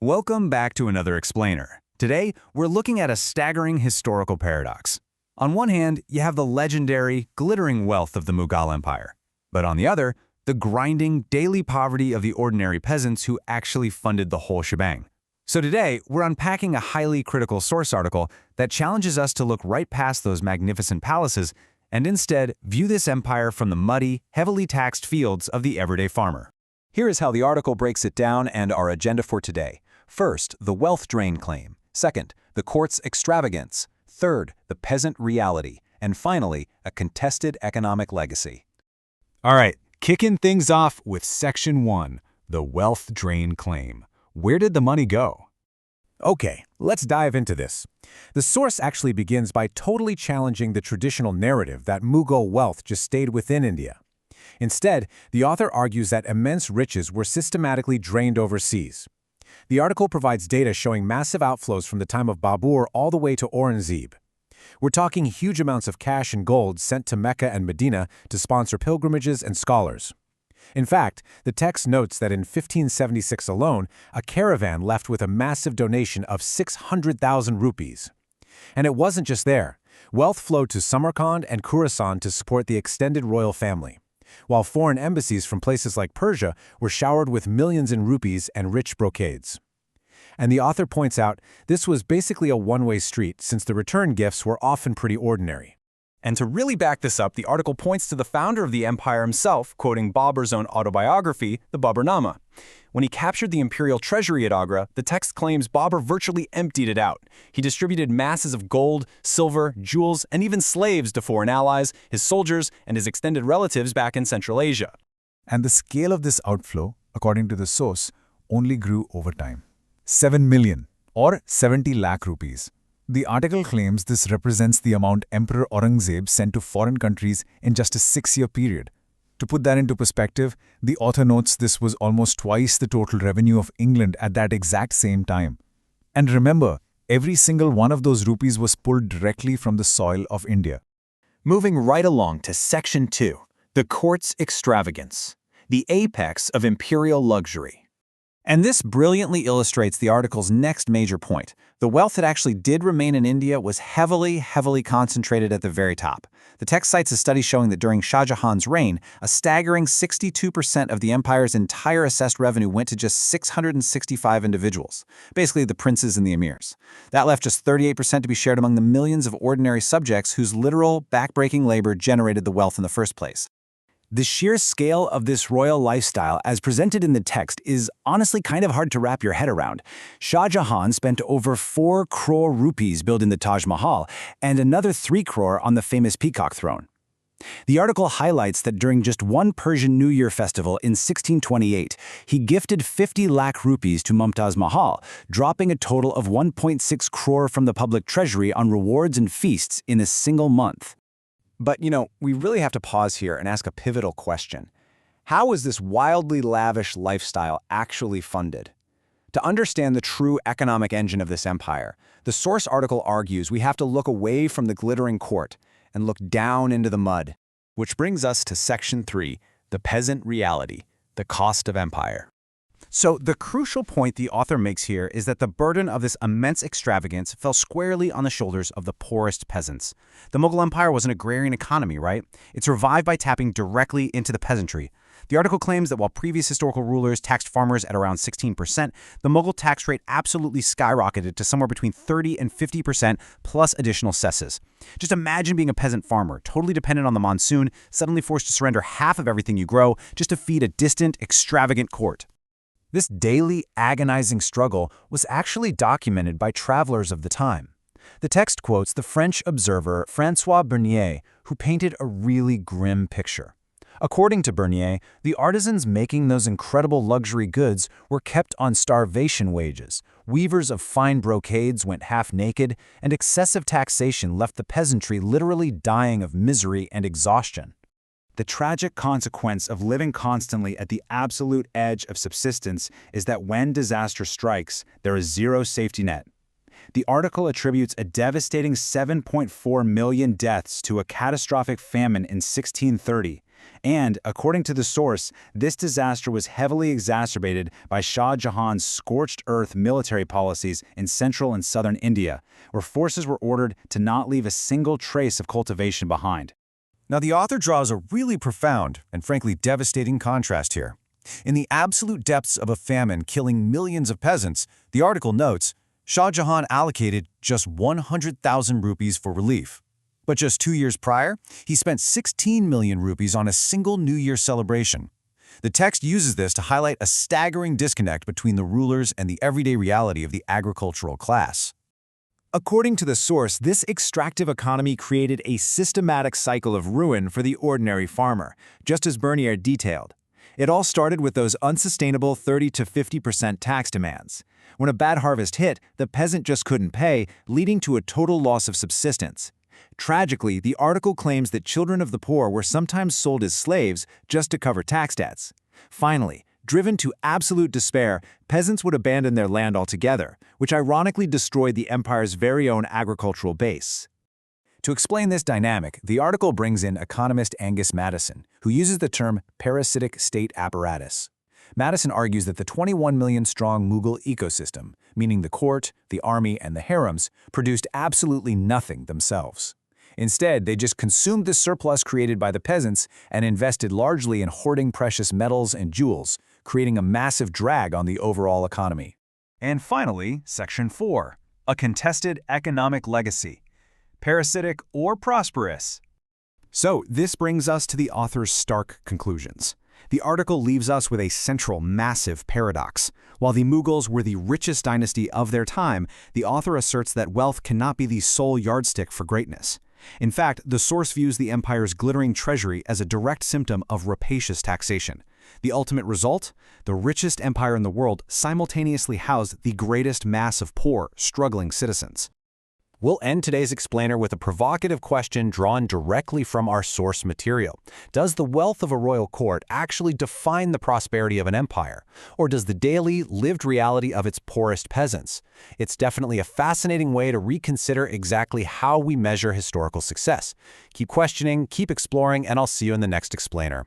Welcome back to another Explainer. Today, we're looking at a staggering historical paradox. On one hand, you have the legendary, glittering wealth of the Mughal Empire. But on the other, the grinding, daily poverty of the ordinary peasants who actually funded the whole shebang. So today, we're unpacking a highly critical source article that challenges us to look right past those magnificent palaces and instead view this empire from the muddy, heavily taxed fields of the everyday farmer. Here is how the article breaks it down and our agenda for today. First, the wealth drain claim. Second, the court's extravagance. Third, the peasant reality. And finally, a contested economic legacy. All right, kicking things off with Section 1, the wealth drain claim. Where did the money go? Okay, let's dive into this. The source actually begins by totally challenging the traditional narrative that Mughal wealth just stayed within India. Instead, the author argues that immense riches were systematically drained overseas. The article provides data showing massive outflows from the time of Babur all the way to Aurangzeb. We're talking huge amounts of cash and gold sent to Mecca and Medina to sponsor pilgrimages and scholars. In fact, the text notes that in 1576 alone, a caravan left with a massive donation of 600,000 rupees. And it wasn't just there. Wealth flowed to Samarkand and Khorasan to support the extended royal family, while foreign embassies from places like Persia were showered with millions in rupees and rich brocades. And the author points out this was basically a one-way street since the return gifts were often pretty ordinary. And to really back this up, the article points to the founder of the empire himself, quoting Babur's own autobiography, the Baburnama. When he captured the imperial treasury at Agra, the text claims Babur virtually emptied it out. He distributed masses of gold, silver, jewels, and even slaves to foreign allies, his soldiers, and his extended relatives back in Central Asia. And the scale of this outflow, according to the source, only grew over time. 7 million, or 70 lakh rupees. The article claims this represents the amount Emperor Aurangzeb sent to foreign countries in just a 6-year period. To put that into perspective, the author notes this was almost twice the total revenue of England at that exact same time. And remember, every single one of those rupees was pulled directly from the soil of India. Moving right along to Section 2, the court's extravagance, the apex of imperial luxury. And this brilliantly illustrates the article's next major point. The wealth that actually did remain in India was heavily concentrated at the very top. The text cites a study showing that during Shah Jahan's reign, a staggering 62% of the empire's entire assessed revenue went to just 665 individuals, basically the princes and the emirs. That left just 38% to be shared among the millions of ordinary subjects whose literal, backbreaking labor generated the wealth in the first place. The sheer scale of this royal lifestyle as presented in the text is honestly kind of hard to wrap your head around. Shah Jahan spent over 4 crore rupees building the Taj Mahal and another 3 crore on the famous peacock throne. The article highlights that during just one Persian New Year festival in 1628, he gifted 50 lakh rupees to Mumtaz Mahal, dropping a total of 1.6 crore from the public treasury on rewards and feasts in a single month. But, we really have to pause here and ask a pivotal question. How was this wildly lavish lifestyle actually funded? To understand the true economic engine of this empire, the source article argues we have to look away from the glittering court and look down into the mud. Which brings us to Section 3, the peasant reality, the cost of empire. So the crucial point the author makes here is that the burden of this immense extravagance fell squarely on the shoulders of the poorest peasants. The Mughal Empire was an agrarian economy, right? It survived by tapping directly into the peasantry. The article claims that while previous historical rulers taxed farmers at around 16%, the Mughal tax rate absolutely skyrocketed to somewhere between 30 and 50% plus additional cesses. Just imagine being a peasant farmer, totally dependent on the monsoon, suddenly forced to surrender half of everything you grow just to feed a distant, extravagant court. This daily, agonizing struggle was actually documented by travelers of the time. The text quotes the French observer François Bernier, who painted a really grim picture. According to Bernier, the artisans making those incredible luxury goods were kept on starvation wages, weavers of fine brocades went half naked, and excessive taxation left the peasantry literally dying of misery and exhaustion. The tragic consequence of living constantly at the absolute edge of subsistence is that when disaster strikes, there is zero safety net. The article attributes a devastating 7.4 million deaths to a catastrophic famine in 1630, And, according to the source, this disaster was heavily exacerbated by Shah Jahan's scorched earth military policies in central and southern India, where forces were ordered to not leave a single trace of cultivation behind. Now, the author draws a really profound and frankly devastating contrast here. In the absolute depths of a famine killing millions of peasants, the article notes, Shah Jahan allocated just 100,000 rupees for relief. But just 2 years prior, he spent 16 million rupees on a single New Year celebration. The text uses this to highlight a staggering disconnect between the rulers and the everyday reality of the agricultural class. According to the source, this extractive economy created a systematic cycle of ruin for the ordinary farmer, just as Bernier detailed. It all started with those unsustainable 30 to 50% tax demands. When a bad harvest hit, the peasant just couldn't pay, leading to a total loss of subsistence. Tragically, the article claims that children of the poor were sometimes sold as slaves just to cover tax debts. Finally, driven to absolute despair, peasants would abandon their land altogether, which ironically destroyed the empire's very own agricultural base. To explain this dynamic, the article brings in economist Angus Maddison, who uses the term parasitic state apparatus. Maddison argues that the 21 million-strong Mughal ecosystem, meaning the court, the army, and the harems, produced absolutely nothing themselves. Instead, they just consumed the surplus created by the peasants and invested largely in hoarding precious metals and jewels, creating a massive drag on the overall economy. And finally, Section 4, a contested economic legacy. Parasitic or prosperous? So, this brings us to the author's stark conclusions. The article leaves us with a central, massive paradox. While the Mughals were the richest dynasty of their time, the author asserts that wealth cannot be the sole yardstick for greatness. In fact, the source views the empire's glittering treasury as a direct symptom of rapacious taxation. The ultimate result? The richest empire in the world simultaneously housed the greatest mass of poor, struggling citizens. We'll end today's explainer with a provocative question drawn directly from our source material. Does the wealth of a royal court actually define the prosperity of an empire? Or does the daily, lived reality of its poorest peasants? It's definitely a fascinating way to reconsider exactly how we measure historical success. Keep questioning, keep exploring, and I'll see you in the next explainer.